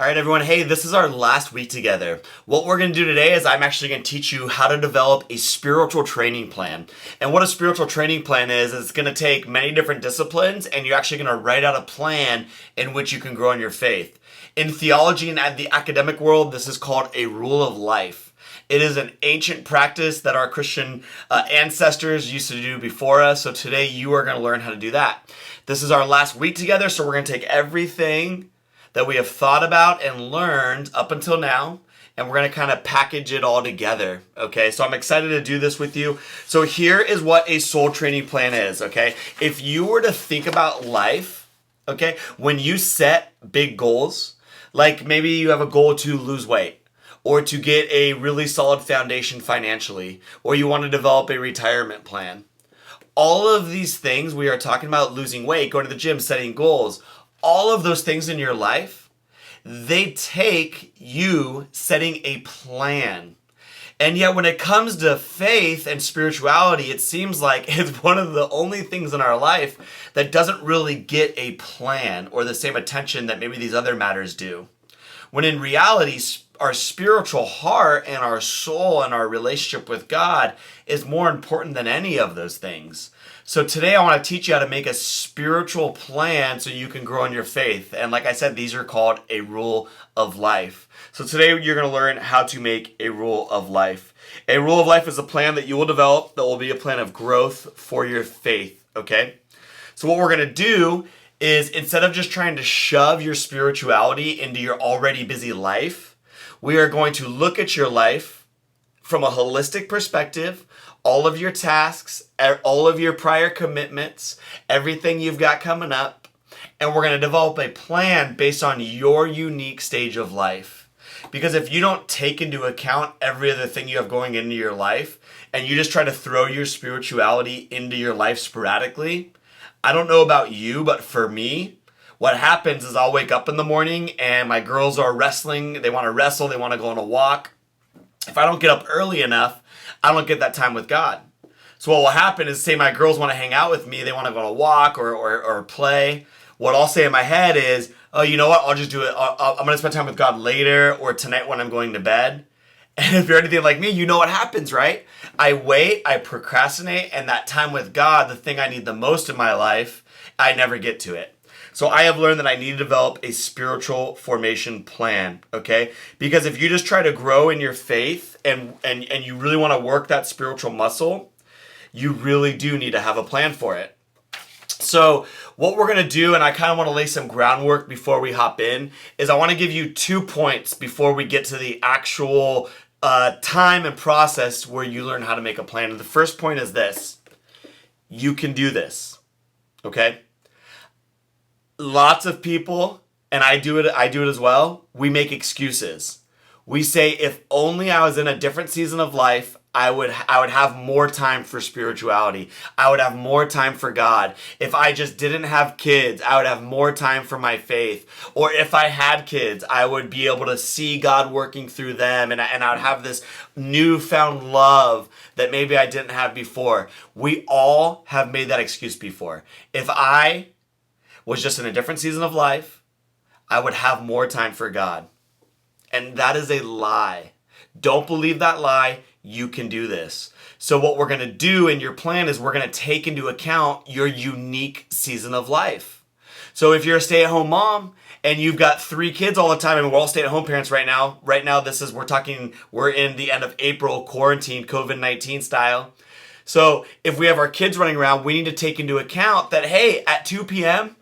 All right, everyone. Hey, this is our last week together. What we're going to do today is I'm actually going to teach you how to develop a spiritual training plan. And what a spiritual training plan is it's going to take many different disciplines, and you're actually going to write out a plan in which you can grow in your faith. In theology and the academic world, this is called a rule of life. It is an ancient practice that our Christian ancestors used to do before us. So today you are going to learn how to do that. This is our last week together, so we're going to take everything that we have thought about and learned up until now, and we're going to kind of package it all together, okay? So I'm excited to do this with you. So here is what a soul training plan is, okay? If you were to think about life, okay, when you set big goals, like maybe you have a goal to lose weight, or to get a really solid foundation financially, or you want to develop a retirement plan. All of these things we are talking about, losing weight, going to the gym, setting goals, all of those things in your life, they take you setting a plan. And yet when it comes to faith and spirituality, it seems like it's one of the only things in our life that doesn't really get a plan or the same attention that maybe these other matters do. When in reality, our spiritual heart and our soul and our relationship with God is more important than any of those things. So today I want to teach you how to make a spiritual plan so you can grow in your faith. And like I said, these are called a rule of life. So today you're going to learn how to make a rule of life. A rule of life is a plan that you will develop that will be a plan of growth for your faith, okay? So what we're going to do is instead of just trying to shove your spirituality into your already busy life, we are going to look at your life from a holistic perspective, all of your tasks, all of your prior commitments, everything you've got coming up, and we're going to develop a plan based on your unique stage of life. Because if you don't take into account every other thing you have going into your life, and you just try to throw your spirituality into your life sporadically, I don't know about you, but for me, what happens is I'll wake up in the morning and my girls are wrestling. They want to wrestle. They want to go on a walk. If I don't get up early enough, I don't get that time with God. So what will happen is, say my girls want to hang out with me. They want to go on a walk or play. What I'll say in my head is, oh, you know what? I'll just do it. I'm going to spend time with God later or tonight when I'm going to bed. And if you're anything like me, you know what happens, right? I wait, I procrastinate, and that time with God, the thing I need the most in my life, I never get to it. So I have learned that I need to develop a spiritual formation plan, okay? Because if you just try to grow in your faith and you really want to work that spiritual muscle, you really do need to have a plan for it. So what we're going to do, and I kind of want to lay some groundwork before we hop in, is I want to give you 2 points before we get to the actual time and process where you learn how to make a plan. And the first point is this: you can do this, okay? Lots of people, and I do it as well, we make excuses. We say, if only I was in a different season of life, I would have more time for spirituality. I would have more time for God. If I just didn't have kids, I would have more time for my faith. Or if I had kids, I would be able to see God working through them, and I would have this newfound love that maybe I didn't have before. We all have made that excuse before. If I was just in a different season of life, I would have more time for God. And that is a lie. Don't believe that lie. You can do this. So what we're going to do in your plan is we're going to take into account your unique season of life. So if you're a stay-at-home mom and you've got 3 kids all the time, and we're all stay-at-home parents right now. Right now, we're in the end of April, quarantine, COVID-19 style. So if we have our kids running around, we need to take into account that, hey, at 2 p.m.,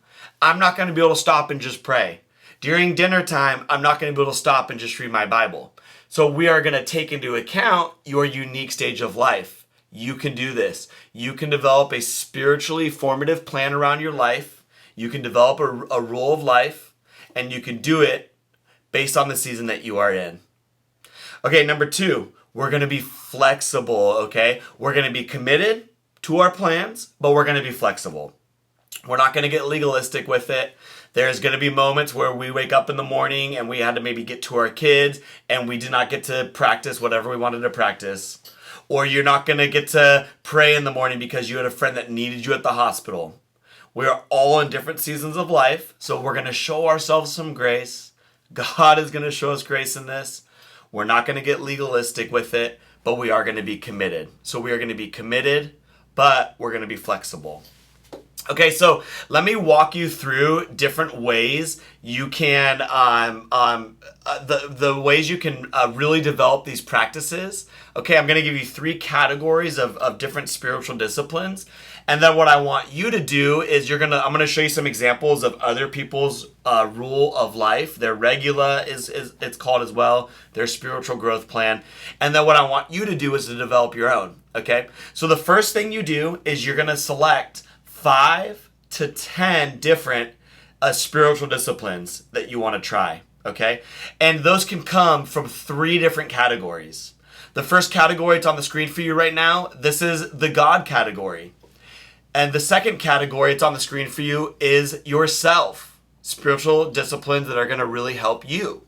I'm not going to be able to stop and just pray. During dinner time, I'm not going to be able to stop and just read my Bible. So we are going to take into account your unique stage of life. You can do this. You can develop a spiritually formative plan around your life. You can develop a rule of life, and you can do it based on the season that you are in. Okay, number 2, we're going to be flexible, okay? We're going to be committed to our plans, but we're going to be flexible. We're not going to get legalistic with it. There's going to be moments where we wake up in the morning and we had to maybe get to our kids and we did not get to practice whatever we wanted to practice. Or you're not going to get to pray in the morning because you had a friend that needed you at the hospital. We are all in different seasons of life, so we're going to show ourselves some grace, God is going to show us grace in this. We're not going to get legalistic with it, but we are going to be committed. So we are going to be committed, but we're going to be flexible. Okay, so let me walk you through different ways you can, the ways you can really develop these practices. Okay, I'm going to give you 3 categories of different spiritual disciplines. And then what I want you to do is I'm going to show you some examples of other people's rule of life. Their Regula is it's called as well, their spiritual growth plan. And then what I want you to do is to develop your own. Okay, so the first thing you do is you're going to select 5 to 10 different spiritual disciplines that you want to try, okay? And those can come from 3 different categories. The first category, it's on the screen for you right now. This is the God category. And the second category, it's on the screen for you, is yourself. Spiritual disciplines that are going to really help you.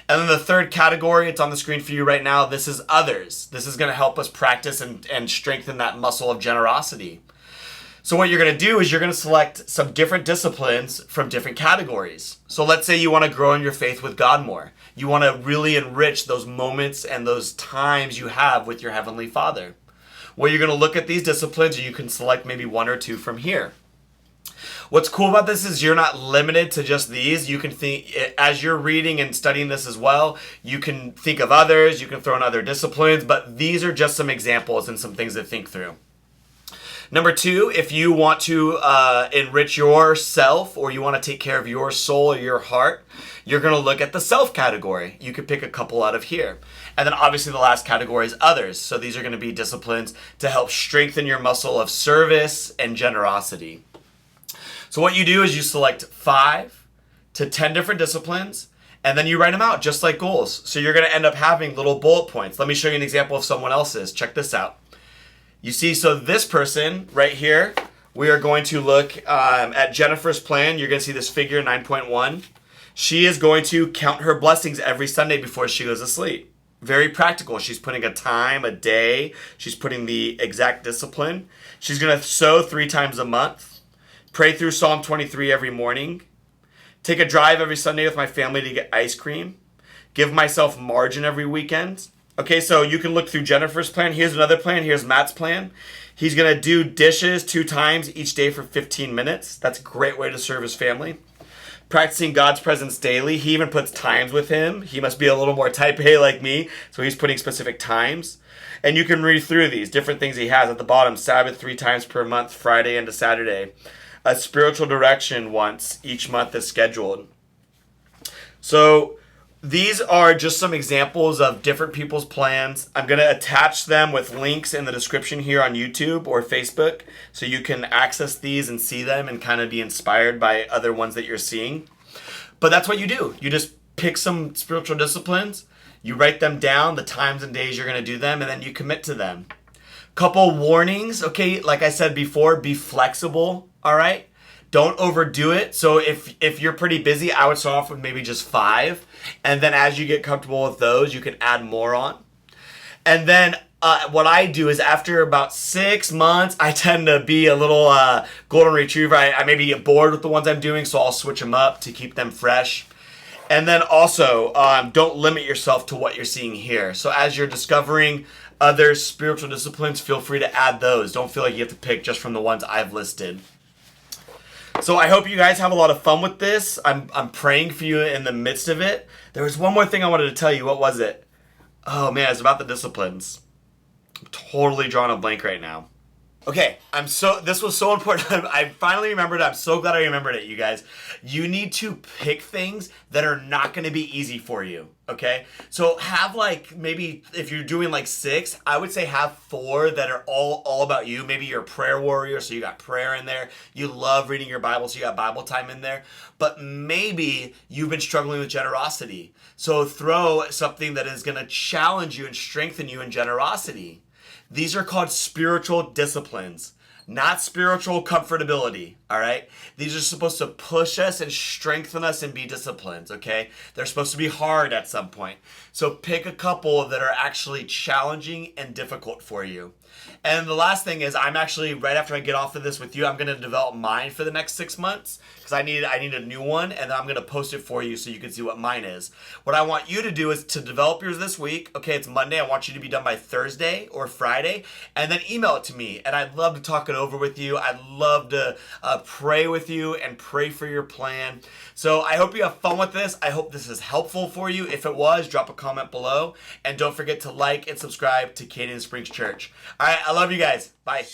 And then the third category, it's on the screen for you right now. This is others. This is going to help us practice and strengthen that muscle of generosity. So what you're going to do is you're going to select some different disciplines from different categories. So let's say you want to grow in your faith with God more. You want to really enrich those moments and those times you have with your Heavenly Father. Well, you're going to look at these disciplines and you can select maybe 1 or 2 from here. What's cool about this is you're not limited to just these. You can think, as you're reading and studying this as well, you can think of others, you can throw in other disciplines, but these are just some examples and some things to think through. Number 2, if you want to enrich yourself or you want to take care of your soul or your heart, you're going to look at the self category. You could pick a couple out of here. And then obviously the last category is others. So these are going to be disciplines to help strengthen your muscle of service and generosity. So what you do is you select 5 to 10 different disciplines, and then you write them out just like goals. So you're going to end up having little bullet points. Let me show you an example of someone else's. Check this out. You see, so this person right here, we are going to look at Jennifer's plan. You're going to see this figure 9.1. She is going to count her blessings every Sunday before she goes to sleep. Very practical. She's putting a time, a day. She's putting the exact discipline. She's going to sow 3 times a month. Pray through Psalm 23 every morning. Take a drive every Sunday with my family to get ice cream. Give myself margin every weekend. Okay, so you can look through Jennifer's plan. Here's another plan. Here's Matt's plan. He's going to do dishes 2 times each day for 15 minutes. That's a great way to serve his family. Practicing God's presence daily. He even puts times with him. He must be a little more type A like me, so he's putting specific times. And you can read through these different things he has at the bottom. Sabbath 3 times per month, Friday into Saturday. A spiritual direction once each month is scheduled. So these are just some examples of different people's plans. I'm going to attach them with links in the description here on YouTube or Facebook so you can access these and see them and kind of be inspired by other ones that you're seeing. But that's what you do. You just pick some spiritual disciplines, you write them down, the times and days you're going to do them, and then you commit to them. Couple warnings, okay? Like I said before, be flexible, all right? Don't overdo it. So if you're pretty busy, I would start off with maybe just 5. And then as you get comfortable with those, you can add more on. And then what I do is after about 6 months, I tend to be a little golden retriever. I maybe get bored with the ones I'm doing, so I'll switch them up to keep them fresh. And then also, don't limit yourself to what you're seeing here. So as you're discovering other spiritual disciplines, feel free to add those. Don't feel like you have to pick just from the ones I've listed. So I hope you guys have a lot of fun with this. I'm praying for you in the midst of it. There was one more thing I wanted to tell you. What was it? Oh man, it's about the disciplines. I'm totally drawing a blank right now. Okay, this was so important. I finally remembered it. I'm so glad I remembered it, you guys. You need to pick things that are not going to be easy for you, okay? So have maybe if you're doing 6, I would say have 4 that are all about you. Maybe you're a prayer warrior, so you got prayer in there. You love reading your Bible, so you got Bible time in there. But maybe you've been struggling with generosity. So throw something that is going to challenge you and strengthen you in generosity. These are called spiritual disciplines, not spiritual comfortability, all right? These are supposed to push us and strengthen us and be disciplines, okay? They're supposed to be hard at some point. So pick a couple that are actually challenging and difficult for you. And the last thing is, I'm actually, right after I get off of this with you, I'm going to develop mine for the next 6 months because I need a new one, and then I'm going to post it for you so you can see what mine is. What I want you to do is to develop yours this week. Okay, it's Monday. I want you to be done by Thursday or Friday, and then email it to me. And I'd love to talk it over with you. I'd love to pray with you and pray for your plan. So I hope you have fun with this. I hope this is helpful for you. If it was, drop a comment below. And don't forget to like and subscribe to Canyon Springs Church. All right, I love you guys. Bye.